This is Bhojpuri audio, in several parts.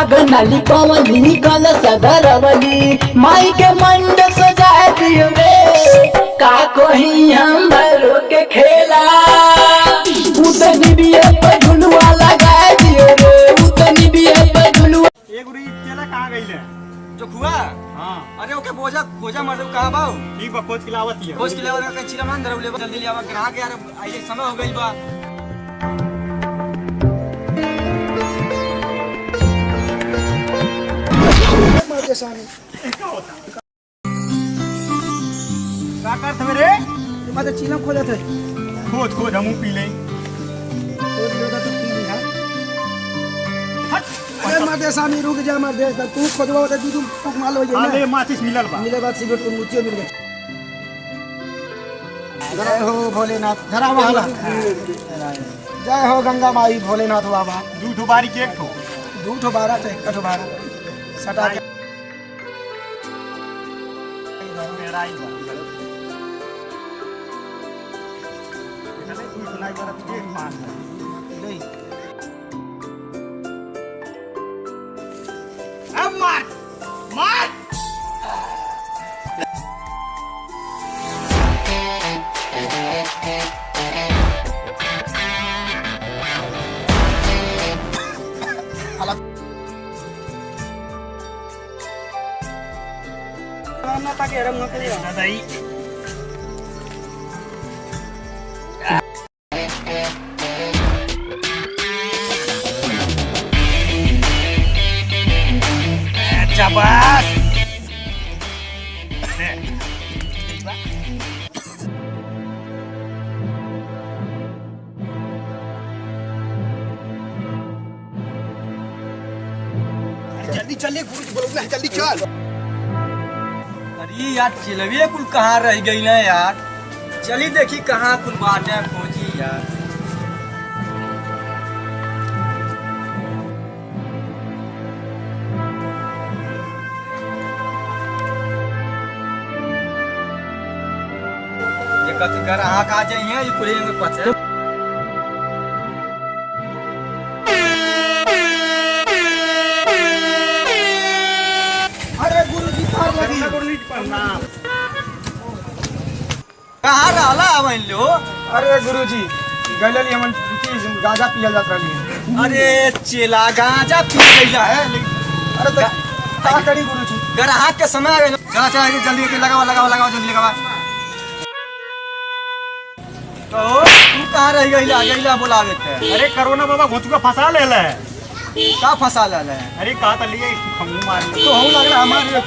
अगनाली पवली कल सदरवली माई के मंड सजाए दियो रे का कोही हम भरो के खेला उतनी भी पे झुलुआ लगाए दियो रे उतनी भी पे झुलुआ। एक उरी चला कहां गइले जो खुआ। हां अरे ओके बोझा खोजा मर कहां बाऊ ठीक बा खोज खिलावत हिय खोज के लेवा के चिरा मान धरले जल्दी ले आवा ग्राहक यार आइए समय हो गइल बा। का करत मेरे मैं तो चीलम खोले थे खोज खोज हमू पी ले अरे मार दे सामी रुक जा मार दे तू खोजवा दे तू फुक माल हो जाए अरे माचिस मिलल बा मिले बाद सिगरेट को मुतियो मिल गए। जय हो भोलेनाथ धरा वाला जय हो गंगा माई भोलेनाथ बाबा दूध बारी के एक ठो दूठो 12 थे कठो 12 सटा के मेरा आई बा इतने तू सुनाई बरा तुझे मान नहीं अब मार मार ना ताकि आराम न करियो दादाई शाबाश जल्दी चलिए गुरु जी बोलो ना जल्दी चल। अरे यार चिलविए कुल कहाँ रह गई ना यार चली देखी कहाँ कुल बाटे खोजी यार। ये कथी कर आँख आ जाइए ये कुल में पचे अरे गुरु जी पार लगी प्रणाम कहाँ रहला अवन लो। अरे गुरु जी गलली हमन गांजा पियल जात रहली। अरे चेला गांजा पी गईला है अरे तो का करी गुरु जी ग्राहक के समय आ गइल। चला चला जल्दी के लगावा लगावा लगावा जल्दी लगावा। तो तू कहाँ रह गईला गईला बोलावे थे अरे कोरोना बाबा घोचुका फंसा लेले का फंसा ले अरे का त लिए खमू मार तो हम लग रहा हमारे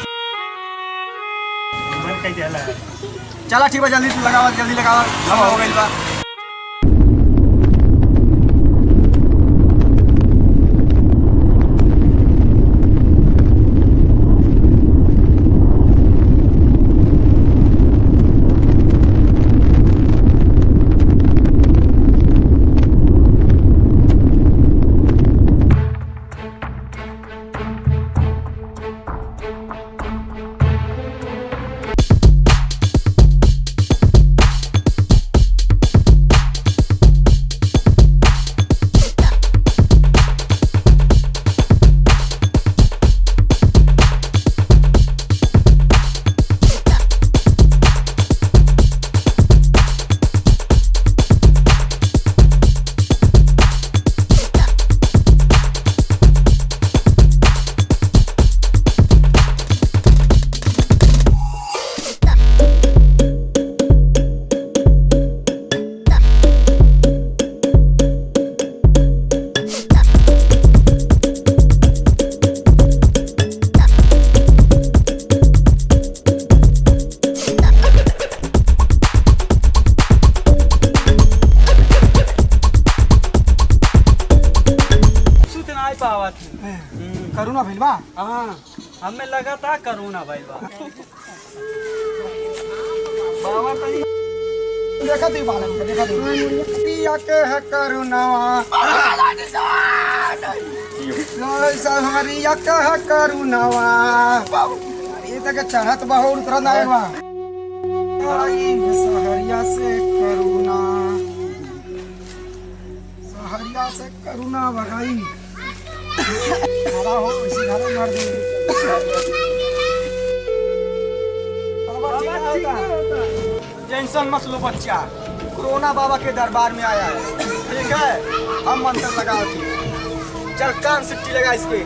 मन कह देला चला ठीक है जल्दी लगावा जल्दी लगावा हवा हो गइल बा। करुणा भइल बा हाँ हमें लगा था करोना भाई बा बाबा कहीं देखा दी बालन के देखा दी पिया के है करुणावा सहरिया के है करुणावा ये तक चढ़त बहुत उतरत ना बा सहरिया से करुणा सहरिया से करुणा भगाई खड़ा हो इसी घर में मार दी। टेंशन मत लो बच्चा, कोरोना बाबा के दरबार में आया है, ठीक है। हम मंत्र लगाओ थी, चल कान सिट्टी लगा इसके,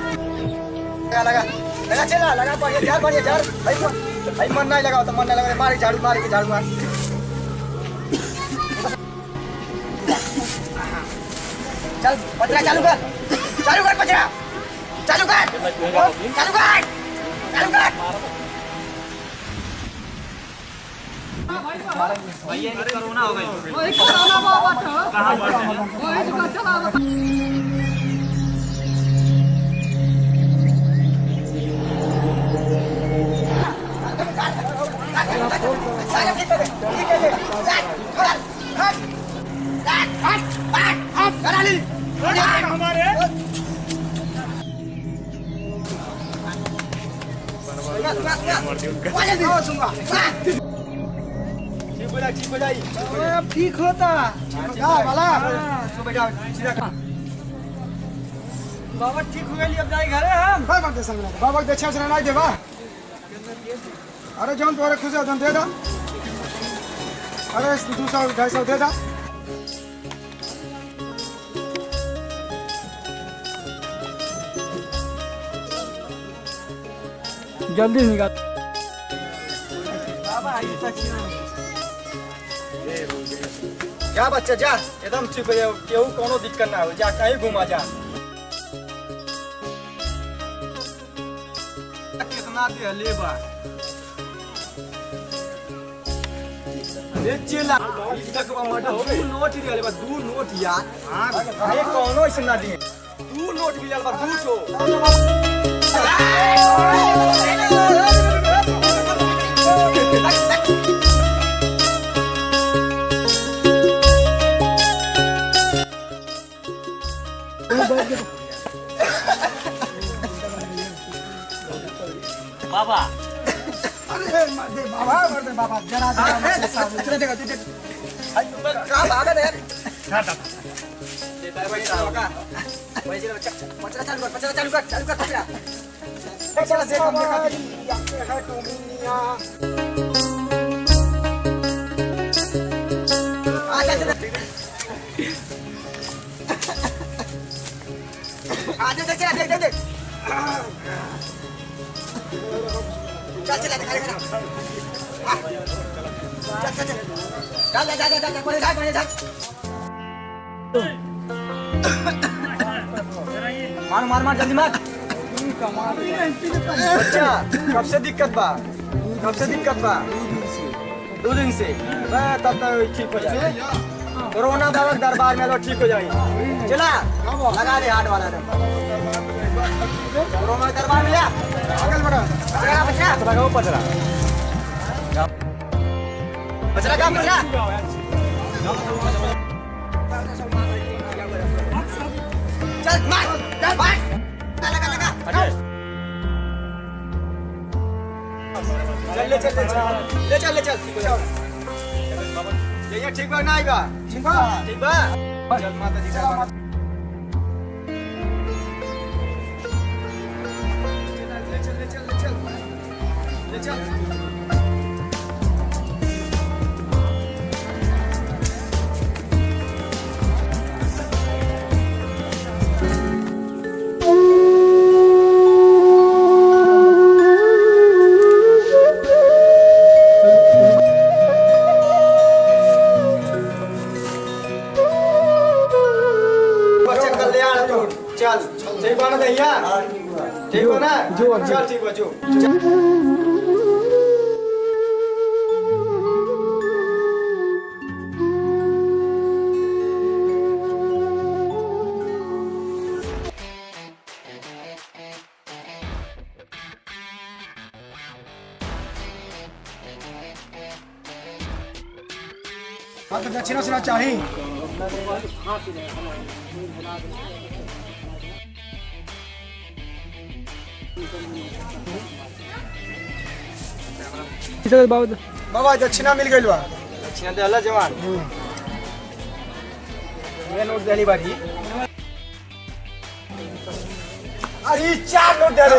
लगा लगा लगा, चला लगा, बढ़िया झाड़ भाई मन नहीं लगाओ तो मन नहीं लगा, मारे झाड़ू, मारे के झाड़ू मार। चल पचरा चालू कर पचरा, चालू कर। भैया कोरोना हो गई, ठीक हो जाएगी। अब ठीक होता बाबा ठीक हो गई, अब जाए घरे हम। बाबा के अच्छा नहीं देवा। अरे जौन तुम्हारे खुश है दे दो। अरे 200 250 दे दो। जल्दी निकाल। जा बच्चा जा, एकदम ठीक हो जाए, केहू कोनो दिक्कत ना हो, जा कहीं घुमा जा। कितना दे लेबा ले चला तक मर्डर हो गई। नोट ही लेबा, 2 नोट यार। हां ये कोनो ऐसे ना दिए, 2 नोट भी लेबा, 2 ठो। बाबा अरे मर दे बाबा जरा चले देखो का भागा रे देता है भाई का भाई जी बच्चा पचरा चालू कर पचरा पचरा से कम देखा है टूमिया आ जा आजा देख चल दिखाई चल कोने जा मार जल्दी मार। बच्चा कब से दिक्कत बा 2 दिन से तब तक ठीक हो जाए। कोरोना बाबा दरबार में लो ठीक हो जाएगी। चला लगा दे हाथ वाला कोरोना दरबार में अगल बढ़ा बच्चा लगाओ पचरा का पचरा चल मार लगा चल ठीक हो जाओ। ये ठीक बा ना आएगा ठीक बा चल माता जी का ले चल चल ठीक बा ना भैया ठीक हो ना चल ठीक बा जो दक्षिणा सुना चाहिए बाबा दक्षिणा मिल गई बा दक्षिणा दे अल्लाह जवान ये नोट देली बाजी अरे 4 नोट दे दे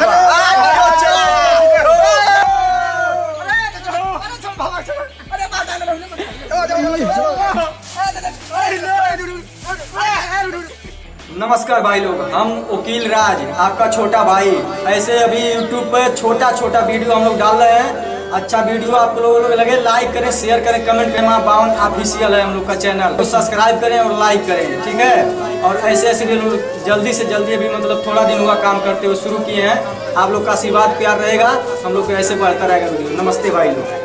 नमस्कार भाई लोग, हम वकील राज आपका छोटा भाई। ऐसे अभी यूट्यूब पर छोटा छोटा वीडियो हम लोग डाल रहे हैं। अच्छा वीडियो आप लोगों को लगे लाइक करें, शेयर करें, कमेंट करें। माँ बावन ऑफिशियल है हम लोग का चैनल, तो सब्सक्राइब करें और लाइक करें, ठीक है। और ऐसे ऐसे भी लोग जल्दी से जल्दी अभी मतलब थोड़ा दिन हुआ काम करते हुए शुरू किए हैं। आप लोग का आशीर्वाद प्यार रहेगा, हम लोग को ऐसे बढ़ता रहेगा वीडियो। नमस्ते भाई लोग।